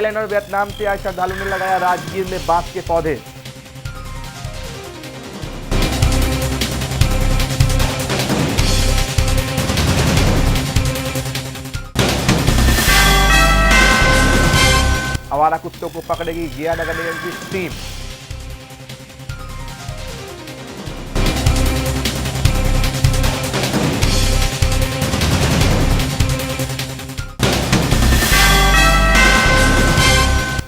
Thailand और Vietnam से आए श्रद्धालुओं ने लगाया राजगीर में बांस के पौधे। आवारा कुत्तों को पकड़ेगी गया नगर निगम की टीम।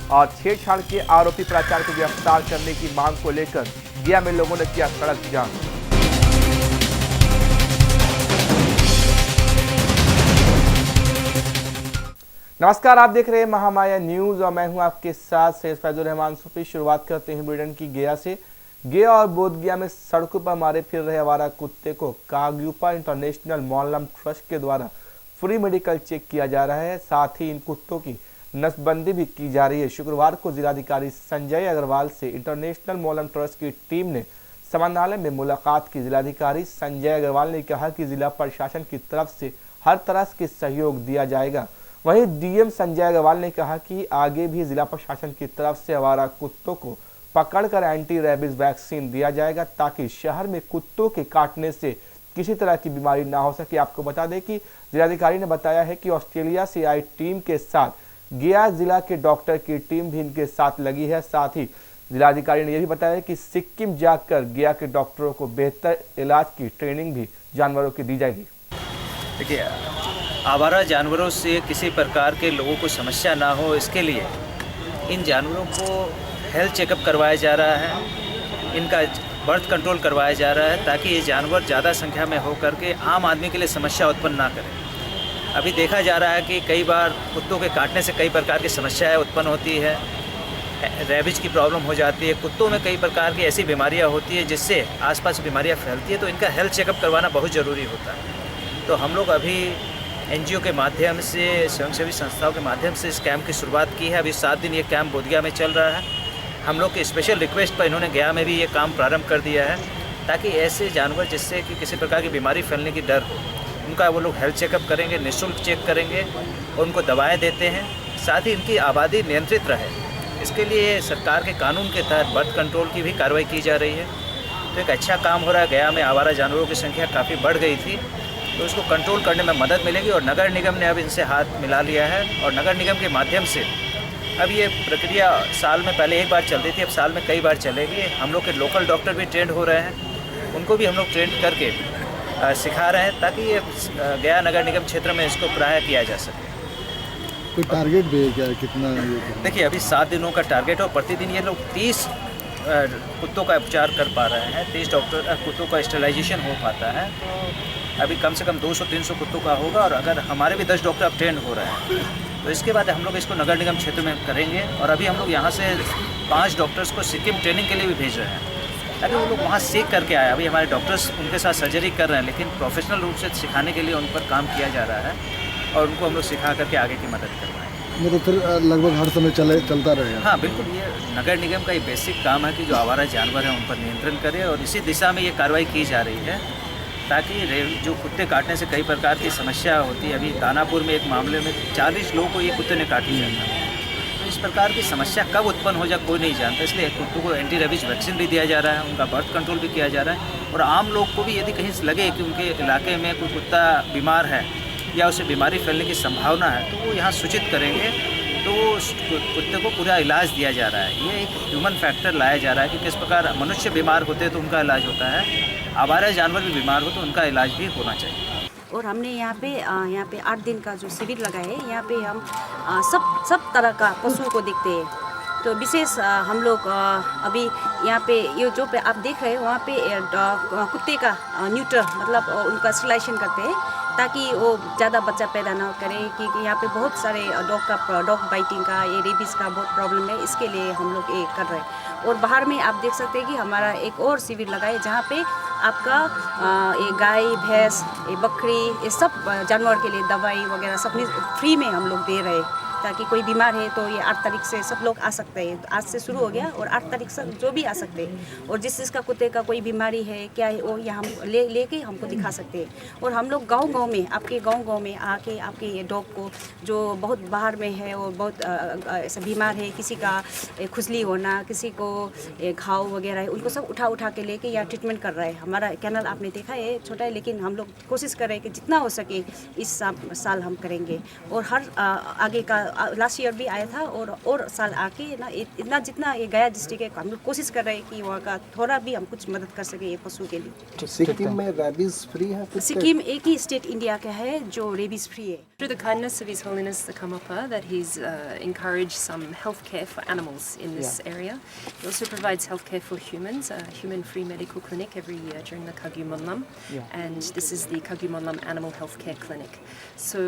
और छेड़छाड़ के आरोपी प्राचार्य को गिरफ्तार करने की मांग को लेकर गया में लोगों ने किया सड़क जाम। नमस्कार, आप देख रहे हैं महामाया न्यूज और मैं हूं आपके साथ सैयद फैजुर रहमान सूफी। शुरुआत करते हैं बुलेटिन की गया से। गया और बोधगया में सड़कों पर मारे फिर रहे आवारा कुत्ते को कागयुपा इंटरनेशनल मोहल्लम ट्रस्ट के द्वारा फ्री मेडिकल चेक किया जा रहा है। साथ ही इन कुत्तों की नसबंदी भी की जा रही है। शुक्रवार को जिलाधिकारी संजय अग्रवाल से इंटरनेशनल मोहल्लम ट्रस्ट की टीम ने समाहरणालय में मुलाकात की। जिलाधिकारी संजय अग्रवाल ने कहा कि जिला प्रशासन की तरफ से हर तरह के सहयोग दिया जाएगा। वहीं डीएम संजय अग्रवाल ने कहा कि आगे भी जिला प्रशासन की तरफ से आवारा कुत्तों को पकड़कर एंटी रेबीज वैक्सीन दिया जाएगा ताकि शहर में कुत्तों के काटने से किसी तरह की बीमारी ना हो सके। आपको बता दें कि जिलाधिकारी ने बताया है कि ऑस्ट्रेलिया से आई टीम के साथ गया जिला के डॉक्टर की टीम भी इनके साथ लगी है। साथ ही जिलाधिकारी ने यह भी बताया कि सिक्किम जाकर गया के डॉक्टरों को बेहतर इलाज की ट्रेनिंग भी जानवरों की दी जाएगी। देखिए, आवारा जानवरों से किसी प्रकार के लोगों को समस्या ना हो, इसके लिए इन जानवरों को हेल्थ चेकअप करवाया जा रहा है, इनका बर्थ कंट्रोल करवाया जा रहा है ताकि ये जानवर ज़्यादा संख्या में हो करके आम आदमी के लिए समस्या उत्पन्न ना करें। अभी देखा जा रहा है कि कई बार कुत्तों के काटने से कई प्रकार की समस्याएं उत्पन्न होती है, रेबीज की प्रॉब्लम हो जाती है, कुत्तों में कई प्रकार की ऐसी बीमारियां होती है जिससे आसपास बीमारियां फैलती है, तो इनका हेल्थ चेकअप करवाना बहुत ज़रूरी होता है। तो हम लोग अभी एनजीओ के माध्यम से, स्वयंसेवी संस्थाओं के माध्यम से इस कैंप की शुरुआत की है। अभी 7 दिन ये कैंप बोधगया में चल रहा है। हम लोग के स्पेशल रिक्वेस्ट पर इन्होंने गया में भी ये काम प्रारंभ कर दिया है ताकि ऐसे जानवर जिससे कि किसी प्रकार की बीमारी फैलने की डर हो, उनका वो लोग हेल्थ चेकअप करेंगे, निःशुल्क चेक करेंगे और उनको दवाएं देते हैं। साथ ही इनकी आबादी नियंत्रित रहे, इसके लिए सरकार के कानून के तहत बर्थ कंट्रोल की भी कार्रवाई की जा रही है। तो एक अच्छा काम हो रहा है। गया में आवारा जानवरों की संख्या काफ़ी बढ़ गई थी, तो इसको कंट्रोल करने में मदद मिलेगी और नगर निगम ने अब इनसे हाथ मिला लिया है और नगर निगम के माध्यम से अब ये प्रक्रिया साल में पहले एक बार चलती थी, अब साल में कई बार चलेगी। हम लोग के लोकल डॉक्टर भी ट्रेंड हो रहे हैं, उनको भी हम लोग ट्रेंड करके सिखा रहे हैं ताकि ये गया नगर निगम क्षेत्र में इसको प्राय किया जा सके। कोई टारगेट भी है क्या, कितना? देखिए, अभी 7 दिनों का टारगेट है और प्रतिदिन ये लोग 30 कुत्तों का उपचार कर पा रहे हैं, 30 कुत्तों का स्टेरिलाइजेशन हो पाता है। तो अभी कम से कम 200-300 कुत्तों का होगा और अगर हमारे भी 10 डॉक्टर अब ट्रेंड हो रहे हैं तो इसके बाद हम लोग इसको नगर निगम क्षेत्र में करेंगे। और अभी हम लोग यहाँ से 5 डॉक्टर्स को सिक्किम ट्रेनिंग के लिए भी भेज रहे हैं ताकि वो लोग वहाँ सीख करके आए। अभी हमारे डॉक्टर्स उनके साथ सर्जरी कर रहे हैं, लेकिन प्रोफेशनल रूप से सिखाने के लिए उन पर काम किया जा रहा है और उनको हम लोग सिखा करके आगे की मदद करवाएं। मतलब फिर लगभग हर समय चलता रहेगा? हाँ बिल्कुल, ये नगर निगम का ये बेसिक काम है कि जो आवारा जानवर हैं उन पर नियंत्रण करे और इसी दिशा में ये कार्रवाई की जा रही है ताकि जो कुत्ते काटने से कई प्रकार की समस्या होती है। अभी दानापुर में एक मामले में 40 लोगों को ये कुत्ते ने काट लिया था। तो इस प्रकार की समस्या कब उत्पन्न हो जाए कोई नहीं जानता, इसलिए कुत्तों को एंटी रेबीज वैक्सीन भी दिया जा रहा है, उनका बर्थ कंट्रोल भी किया जा रहा है। और आम लोग को भी यदि कहीं लगे कि उनके इलाके में कोई कुत्ता बीमार है या उसे बीमारी फैलने की संभावना है तो वो यहाँ सूचित करेंगे, तो उस कुत्ते को पूरा इलाज दिया जा रहा है। ये एक ह्यूमन फैक्टर लाया जा रहा है कि किस प्रकार मनुष्य बीमार होते हैं तो उनका इलाज होता है, आवारा जानवर भी बीमार हो तो उनका इलाज भी होना चाहिए। और हमने यहाँ पे 8 दिन का जो शिविर लगाए है, यहाँ पे हम सब तरह का पशुओं को देखते हैं। तो विशेष हम लोग अभी यहाँ पे ये जो पे आप देख रहे हैं वहाँ पे कुत्ते का न्यूटर मतलब उनका स्टेरिलाइजेशन करते हैं ताकि वो ज़्यादा बच्चा पैदा ना करे, क्योंकि यहाँ पे बहुत सारे डॉग बाइटिंग का, ये रेबीज़ का बहुत प्रॉब्लम है, इसके लिए हम लोग ये कर रहे हैं। और बाहर में आप देख सकते हैं कि हमारा एक और शिविर लगा है जहाँ पे आपका ये गाय, भैंस, ये बकरी, ये सब जानवर के लिए दवाई वगैरह सब फ्री में हम लोग दे रहे हैं। ताकि कोई बीमार है तो ये 8 तारीख से सब लोग आ सकते हैं। तो आज से शुरू हो गया और 8 तारीख से जो भी आ सकते हैं और जिस जिसका कुत्ते का कोई बीमारी है क्या है वो यहाँ हम लेके हमको दिखा सकते हैं। और हम लोग गाँव में आपके गाँव में आके आपके ये डॉग को जो बहुत बाहर में है और बहुत ऐसा बीमार है, किसी का खुजली होना, किसी को घाव वगैरह है, उनको सब उठा के लेके यहाँ ट्रीटमेंट कर रहा है। हमारा कैनल आपने देखा है छोटा है, लेकिन हम लोग कोशिश कर रहे हैं कि जितना हो सके इस साल हम करेंगे। और हर आगे का लास्ट ईयर भी आया था और साल आके ना इतना जितना ये गया डिस्ट्रिक्ट है हम लोग कोशिश कर रहे हैं कि वहाँ का थोड़ा भी हम कुछ मदद कर सके ये पशु के लिए। सिक्किम में रेबीज फ्री है? सिक्किम एक ही स्टेट इंडिया का है जो रेबीज फ्री है। Through the kindness of His Holiness the Karmapa, that he's encouraged some healthcare for animals in this area. He also provides healthcare for humans, a human-free medical clinic every year during the Kagyu Monlam, and this is the Kagyu Monlam Animal Healthcare Clinic. So,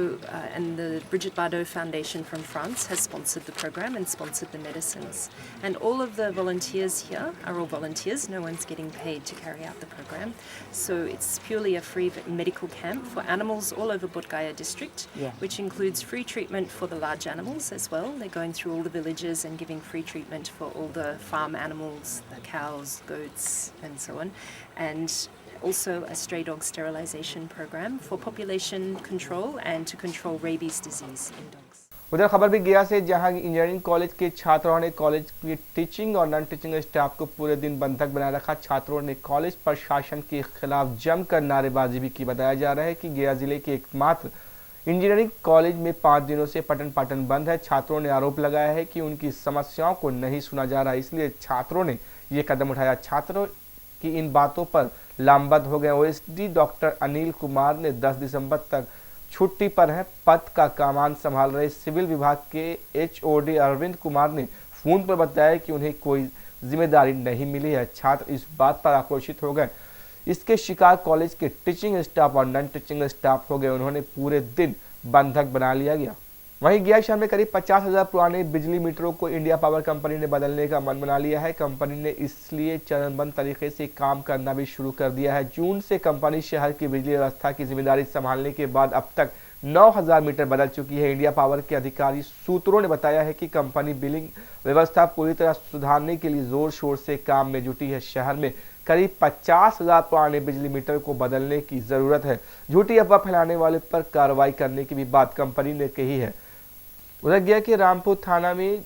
and the Brigitte Bardot Foundation from France has sponsored the program and sponsored the medicines. And all of the volunteers here are all volunteers. No one's getting paid to carry out the program. So it's purely a free medical camp for animals all over Bodh Gaya district. Which includes free treatment for the large animals as well. They're going through all the villages and giving free treatment for all the farm animals, the cows, goats, and so on. And also a stray dog sterilization program for population control and to control rabies disease in dogs. उधर खबर भी गया से, जहां engineering college के छात्रों ने college की टीचिंग और नॉन टीचिंग स्टाफ को पूरे दिन बंधक बनाए रखा। छात्रों ने कॉलेज प्रशासन के खिलाफ जमकर नारेबाजी भी की। बताया जा रहा है कि गया जिले के एकमात्र इंजीनियरिंग कॉलेज में 5 दिनों से पठन पाठन बंद है। छात्रों ने आरोप लगाया है कि उनकी समस्याओं को नहीं सुना जा रहा, इसलिए छात्रों ने ये कदम उठाया। छात्रों की इन बातों पर लामबंद हो गए। ओएसडी डॉक्टर अनिल कुमार ने 10 दिसंबर तक छुट्टी पर हैं। पद का कमान संभाल रहे सिविल विभाग के HOD अरविंद कुमार ने फोन पर बताया कि उन्हें कोई जिम्मेदारी नहीं मिली है। छात्र इस बात पर आक्रोशित हो गए। इसके शिकार कॉलेज के टीचिंग स्टाफ और नॉन टीचिंग स्टाफ हो गए। उन्होंने पूरे दिन बंधक बना लिया गया। वहीं गया शहर में करीब 50,000 पुराने बिजली मीटरों को इंडिया पावर कंपनी ने बदलने का मन बना लिया है। कंपनी ने इसलिए चरणबद्ध तरीके से काम करना भी शुरू कर दिया है। जून से कंपनी शहर की बिजली व्यवस्था की जिम्मेदारी संभालने के बाद अब तक 9,000 मीटर बदल चुकी है। इंडिया पावर के अधिकारी सूत्रों ने बताया है कि कंपनी बिलिंग व्यवस्था पूरी तरह सुधारने के लिए जोर शोर से काम में जुटी है। शहर में करीब 50,000 पुराने बिजली मीटर को बदलने की जरूरत है। झूठी अफवाह फैलाने वाले पर कार्रवाई करने की भी बात कंपनी ने कही है। उधर गया कि रामपुर थाना में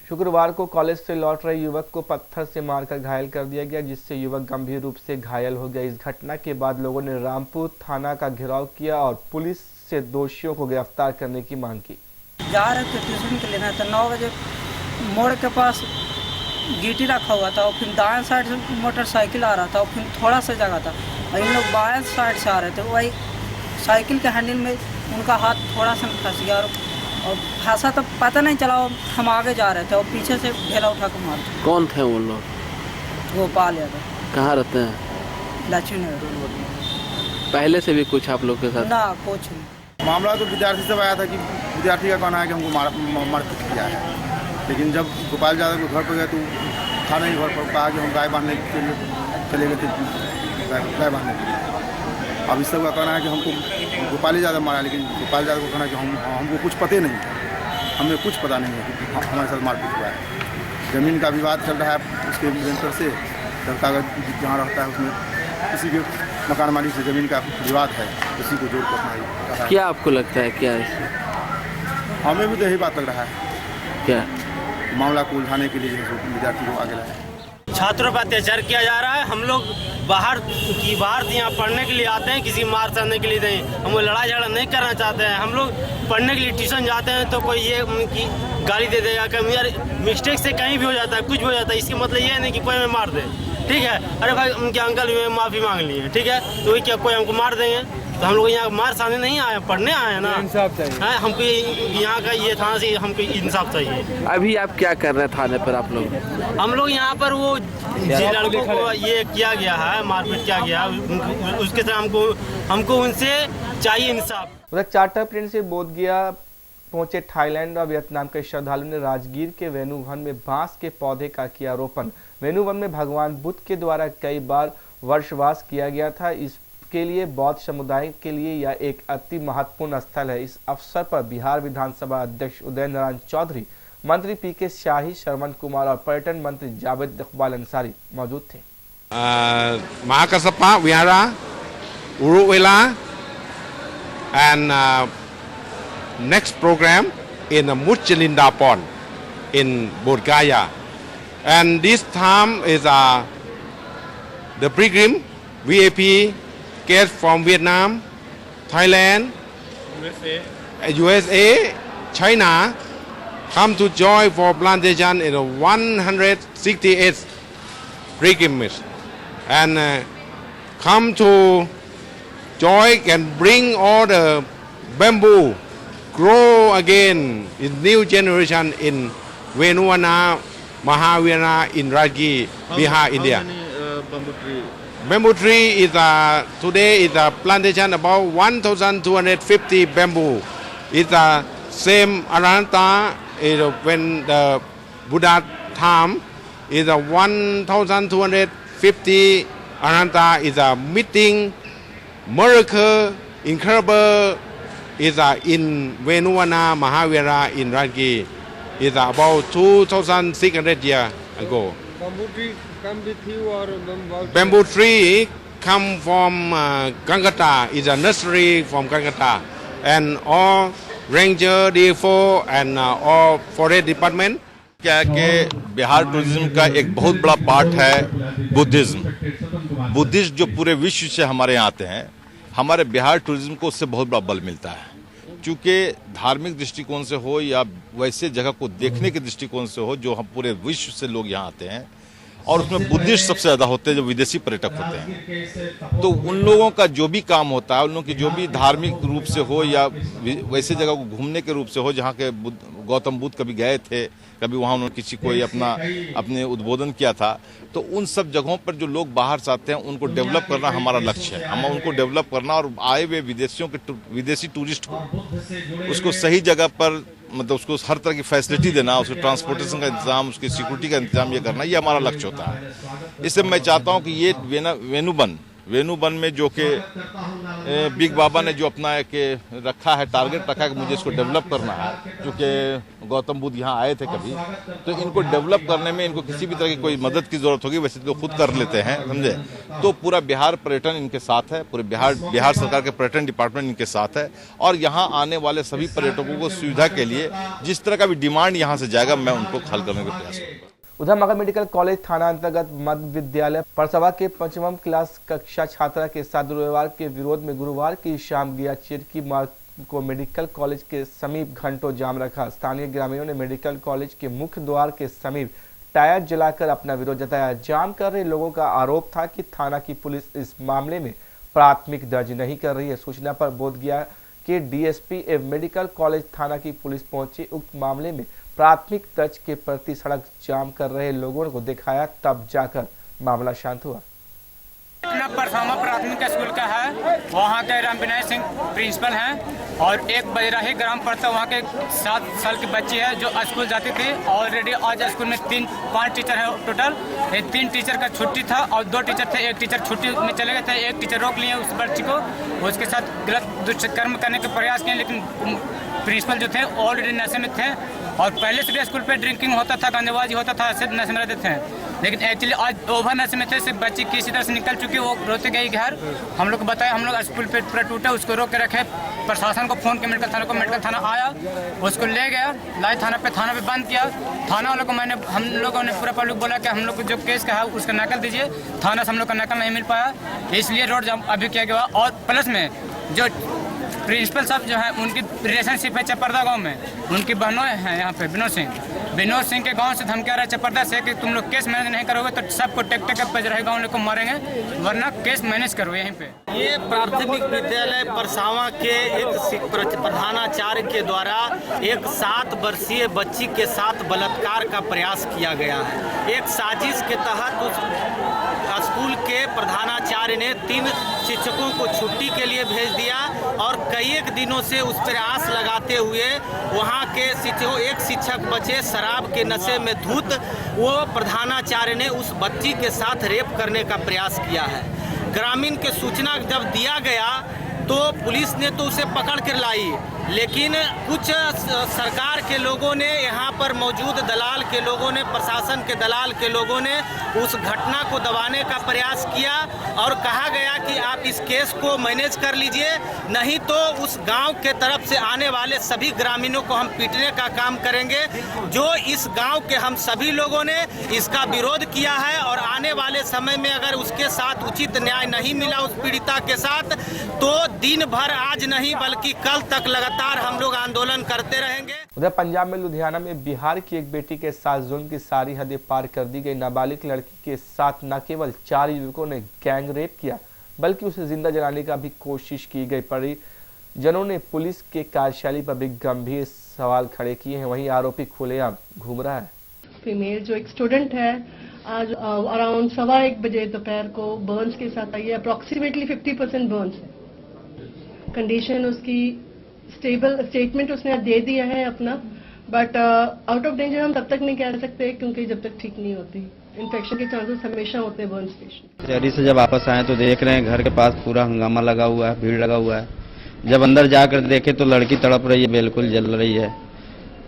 शुक्रवार को कॉलेज से लौट रहे युवक को पत्थर से मारकर घायल कर दिया गया, जिससे युवक गंभीर रूप से घायल हो गया। इस घटना के बाद लोगों ने रामपुर थाना का घेराव किया और पुलिस से दोषियों को गिरफ्तार करने की मांग की। जा रहे थे ट्यूशन के लिए, तो 9 बजे मोड़ के पास गिट्टी रखा हुआ था और फिर दाएं साइड से मोटरसाइकिल आ रहा था और फिर थोड़ा सा जगह था और इन लोग बाएं साइड से आ रहे थे। वही साइकिल के हैंडल में उनका हाथ थोड़ा सा फंस गया और फंसा तो पता नहीं चला। हम आगे जा रहे थे और पीछे से ढेला उठा कर मार। कौन थे वो लोग? गोपाल यादव। कहाँ रहते हैं? लक्ष्मी नगर। पहले से भी कुछ आप लोग के साथ? ना कुछ नहीं। मामला तो विद्यार्थी से आया था कि विद्यार्थी का कहना है कि हमको मारपीट किया है, लेकिन जब गोपाल यादव के घर पर गए तो था नहीं घर पर। कहा कि हम गाय बांधने के लिए चले गए थे, गाय बांधने के लिए। अब इस सब का कहना है कि हमको गोपाल यादव मारा, लेकिन गोपाल यादव को कहना है कि हमको कुछ पता नहीं है, हमें कुछ पता नहीं है कि हमारे साथ मारपीट हुआ है। ज़मीन का विवाद चल रहा है उसके निरंतर से। कागज जहाँ रहता है उसमें किसी के मकान मालिक से ज़मीन का विवाद है, उसी को जोड़ करना है। क्या आपको लगता है क्या है? हमें भी तो यही बात लग रहा है, क्या मामला को उलझाने के लिए विद्यार्थी को आगे लाया। छात्रों पर अत्याचार किया जा रहा है। हम लोग बाहर यहाँ पढ़ने के लिए आते हैं, किसी मार करने के लिए नहीं। हम लोग लड़ाई झगड़ा नहीं करना चाहते हैं। हम लोग पढ़ने के लिए ट्यूशन जाते हैं तो कोई ये उनकी गाली दे देगा कि यार मिस्टेक से कहीं भी हो जाता है, कुछ भी हो जाता है। इसका मतलब ये नहीं कि कोई हमें मार दे, ठीक है। अरे भाई उनके अंकल भी माफ़ी मांग लिए, ठीक है, तो वही क्या कोई हमको मार देंगे? तो हम लोग यहाँ मार सामने नहीं आए, पढ़ने आए हैं ना। इंसाफ चाहिए हमको, यहाँ का ये थाना से हमको इंसाफ चाहिए। अभी आप क्या कर रहे हैं थाने पर आप लोग? हम लोग यहाँ पर वो जिन लड़कों को ये किया गया है, मारपीट किया गया, उसके साथ हमको उनसे चाहिए इंसाफ। उधर चार्टर प्लेन से बोध गया पहुंचे थाईलैंड और वियतनाम के श्रद्धालु ने राजगीर के वेणुवन में बांस के पौधे का किया रोपण। वेणुवन में भगवान बुद्ध के द्वारा कई बार वर्षवास किया गया था। इस के लिए बौद्ध समुदाय के लिए यह एक अति महत्वपूर्ण स्थल है। इस अवसर पर बिहार विधानसभा अध्यक्ष उदय नारायण चौधरी, मंत्री पीके शाही, श्रवण कुमार और पर्यटन मंत्री जावेद इकबाल अंसारी मौजूद थे। Mahakasapa Vihara, Uruvela, and next program in Muchalinda Pond in Bodh Gaya. And this time is the pilgrim VIP guests from Vietnam, Thailand, USA, China come to join for plantation in 168 pilgrimage. And come to joy and bring all the bamboo grow again in new generation in Venuvana Mahavira in Rajgir, Bihar, India. Bamboo tree is today is a plantation about 1,250 bamboo. It's the same Aranta is when the Buddha time is a 1,250 Aranta is a meeting miracle incredible is in Venuvana Mahavira in Rajgir. Is about 2,600 years ago. Bamboo tree come with you or bamboo tree come from Kolkata. Is a nursery from Kolkata, and all ranger, DFO and all forest department. क्या है कि Bihar tourism का एक बहुत बड़ा part है Buddhism. Buddhist जो पूरे विश्व से हमारे यहाँ आते हैं, हमारे बिहार टूरिज्म को उससे बहुत बड़ा बल मिलता है। चूँकि धार्मिक दृष्टिकोण से हो या वैसे जगह को देखने के दृष्टिकोण से हो, जो हम पूरे विश्व से लोग यहाँ आते हैं और उसमें बुद्धिस्ट सबसे ज़्यादा होते हैं, जो विदेशी पर्यटक होते हैं। तो उन लोगों का जो भी काम होता है, उन लोगों की जो भी धार्मिक रूप से हो या वैसे जगह को घूमने के रूप से हो, जहाँ के गौतम बुद्ध कभी गए थे, कभी वहाँ उन्होंने किसी कोई अपने उद्बोधन किया था, तो उन सब जगहों पर जो लोग बाहर से आते हैं उनको डेवलप करना हमारा लक्ष्य है। हम उनको डेवलप करना और आए हुए विदेशी टूरिस्ट को उसको सही जगह पर मतलब उसको हर तरह की फैसिलिटी देना, उसको ट्रांसपोर्टेशन का इंतजाम, उसकी सिक्योरिटी का इंतजाम ये करना, ये हमारा लक्ष्य होता है। इससे मैं चाहता हूँ कि ये वेनुबन में जो कि बिग बाबा ने जो अपना एक रखा है, टारगेट रखा है कि मुझे इसको डेवलप करना है, क्योंकि गौतम बुद्ध यहाँ आए थे कभी, तो इनको डेवलप करने में इनको किसी भी तरह की कोई मदद की जरूरत होगी, वैसे तो खुद कर लेते हैं, समझे। तो पूरा बिहार पर्यटन इनके साथ है, पूरे बिहार सरकार के पर्यटन डिपार्टमेंट इनके साथ है, और यहाँ आने वाले सभी पर्यटकों को सुविधा के लिए जिस तरह का भी डिमांड यहाँ से जाएगा, मैं उनको हल करने का प्रयास करूँगा। उधर मगध मेडिकल कॉलेज थाना अंतर्गत मध्य विद्यालय परसवा के 5वीं क्लास कक्षा छात्रा के साथ दुर्व्यवहार के विरोध में गुरुवार की शाम गया चिरकी मार्ग को मेडिकल कॉलेज के समीप घंटों जाम रखा। स्थानीय ग्रामीणों ने मेडिकल कॉलेज के मुख्य द्वार के समीप टायर जलाकर अपना विरोध जताया। जाम कर रहे लोगों का आरोप था कि थाना की पुलिस इस मामले में प्राथमिक दर्ज नहीं कर रही है। सूचना पर बोधगया के डीएसपी एवं मेडिकल कॉलेज थाना की पुलिस पहुंची। उक्त मामले में प्राथमिक दर्ज के प्रति सड़क जाम कर रहे लोगों को दिखाया, तब जाकर मामला शांत हुआ। अपना परसामा प्राथमिक स्कूल का है, वहाँ के राम विनय सिंह प्रिंसिपल हैं और एक बजराही ग्राम पड़ता वहाँ के 7 साल की बच्ची है जो स्कूल जाती थी। ऑलरेडी आज स्कूल में 5 टीचर है टोटल। 3 टीचर का छुट्टी था और 2 टीचर थे, एक टीचर छुट्टी में चले गए थे, एक टीचर रोक लिए उस बच्ची को, उसके साथ गलत दुष्कर्म करने के प्रयास किए, लेकिन प्रिंसिपल जो थे ऑलरेडी नशे में थे और पहले से भी स्कूल पे ड्रिंकिंग होता था, गांधीबाजी होता था, सिर्फ नशे में रहते थे। लेकिन एक्चुअली आज ओवर नशे में थे, सिर्फ बच्ची किसी तरह से निकल चुकी, वो रोते गई घर। हम लोग को बताया, हम लोग स्कूल पे पूरा टूटा, उसको रोक के रखे, प्रशासन को फोन किया, मेडिकल थाना आया, उसको ले गया, लाए थाना पे बंद किया। थाना वालों को हम लोगों ने पूरा पब्लिक बोला कि हम लोग को जो केस का है उसका नकल दीजिए। थाना से हम लोग का नकल नहीं मिल पाया, इसलिए रोड जाम अभी किया गया। और प्लस में जो प्रिंसिपल साहब जो है उनकी रिलेशनशिप है चपरदा गांव में, उनकी बहनों हैं यहाँ पे विनोद सिंह के गांव से धमकी आ रहा है चपरदा से कि तुम लोग केस मैनेज नहीं करोगे तो सबको टेक के बजराही गांव को मारेंगे, वरना केस मैनेज करो यहीं पे। ये प्राथमिक विद्यालय परसावा के एक प्रधानाचार्य के द्वारा एक 7 वर्षीय बच्ची के साथ बलात्कार का प्रयास किया गया है। एक साजिश के तहत उस स्कूल के प्रधानाचार्य ने 3 शिक्षकों को छुट्टी के लिए भेज दिया और कई एक दिनों से उस पर आस लगाते हुए वहाँ के एक शिक्षक बचे शराब के नशे में धुत, वो प्रधानाचार्य ने उस बच्ची के साथ रेप करने का प्रयास किया है। ग्रामीण के सूचना जब दिया गया तो पुलिस ने तो उसे पकड़ कर लाई, लेकिन कुछ सरकार के लोगों ने, यहाँ पर मौजूद दलाल के लोगों ने, प्रशासन के दलाल के लोगों ने उस घटना को दबाने का प्रयास किया और कहा गया कि आप इस केस को मैनेज कर लीजिए, नहीं तो उस गांव के तरफ से आने वाले सभी ग्रामीणों को हम पीटने का काम करेंगे। जो इस गांव के हम सभी लोगों ने इसका विरोध किया है और आने वाले समय में अगर उसके साथ उचित न्याय नहीं मिला उस पीड़िता के साथ, तो दिन भर आज नहीं बल्कि कल तक लगातार हम लोग आंदोलन करते रहेंगे। उधर पंजाब में लुधियाना में बिहार की एक बेटी के साथ जुल्म की सारी हदें पार कर दी गई। नाबालिग लड़की के साथ न केवल 4 युवकों ने गैंग रेप किया बल्कि उसे जिंदा जलाने का भी कोशिश की गई। परिजनों ने पुलिस के कार्यशैली पर भी गंभीर सवाल खड़े किए हैं। वहीं आरोपी खुलेआम घूम रहा है। फीमेल जो एक स्टूडेंट है आज अराउंड 1:15 बजे दोपहर को बर्न्स के साथ आई है। अप्रॉक्सीमेटली 50% बर्न्स है। कंडीशन उसकी स्टेबल, स्टेटमेंट उसने दे दिया है अपना, बट आउट ऑफ डेंजर हम तब तक नहीं कह सकते क्योंकि जब तक ठीक नहीं होती। इन्फेक्शन के चांसेस हमेशा होते हैं बर्न्स पेशेंट। शहरी से जब वापस आए तो देख रहे हैं घर के पास पूरा हंगामा लगा हुआ है, भीड़ लगा हुआ है। जब अंदर जाकर देखे तो लड़की तड़प रही है, बिल्कुल जल रही है।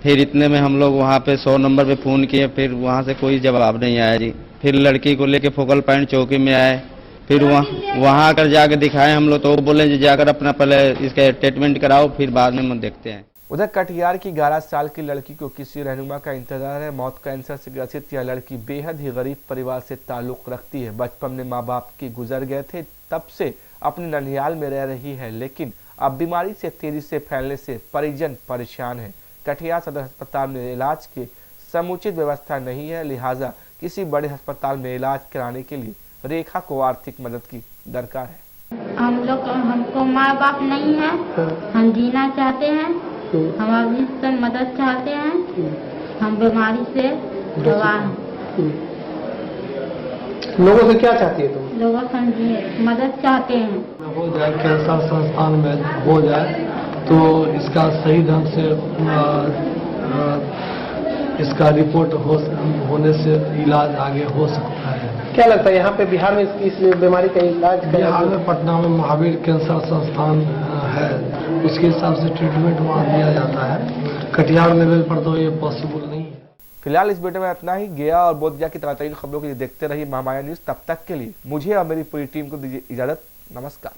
फिर इतने में हम लोग वहाँ पे 100 नंबर पे फोन किए, फिर वहाँ से कोई जवाब नहीं आया जी। फिर लड़की को लेके फोकल पॉइंट चौकी में आए, फिर वहाँ आकर जाकर दिखाए हम लोग, तो बोले जी जाकर अपना पहले इसका ट्रीटमेंट कराओ फिर बाद में देखते हैं। उधर कटिहार की 11 साल की लड़की को किसी रहनुमा का इंतजार है। मौत कैंसर से ग्रसित यह लड़की बेहद ही गरीब परिवार से ताल्लुक रखती है। बचपन में माँ बाप के गुजर गए थे, तब से अपने ननिहाल में रह रही है, लेकिन अब बीमारी से तेजी से फैलने से परिजन परेशान है। कटिहार सदर अस्पताल में इलाज की समुचित व्यवस्था नहीं है, लिहाजा किसी बड़े अस्पताल में इलाज कराने के लिए रेखा को आर्थिक मदद की दरकार है। हमको माँ बाप नहीं है, हम जीना चाहते हैं, हम अभी से मदद चाहते हैं, हम बीमारी से दवा हैं। लोगों से क्या चाहती है तुम? लोगों से मदद चाहते हैं। हो जाए कैंसर संस्थान में हो जाए तो इसका सही ढंग से इसका रिपोर्ट होने से इलाज आगे हो सकता है। क्या लगता है यहाँ पे बिहार में इस बीमारी का इलाज? बिहार में पटना में महावीर कैंसर संस्थान है, उसके हिसाब से ट्रीटमेंट वहाँ दिया जाता है। कटिहार लेवल पर तो ये पॉसिबल नहीं है। फिलहाल इस वीडियो में इतना ही। गया और बोधगया की ताज़ा खबरों के लिए देखते रहिए महामाया न्यूज। तब तक के लिए मुझे और मेरी पूरी टीम को दीजिए इजाजत। नमस्कार।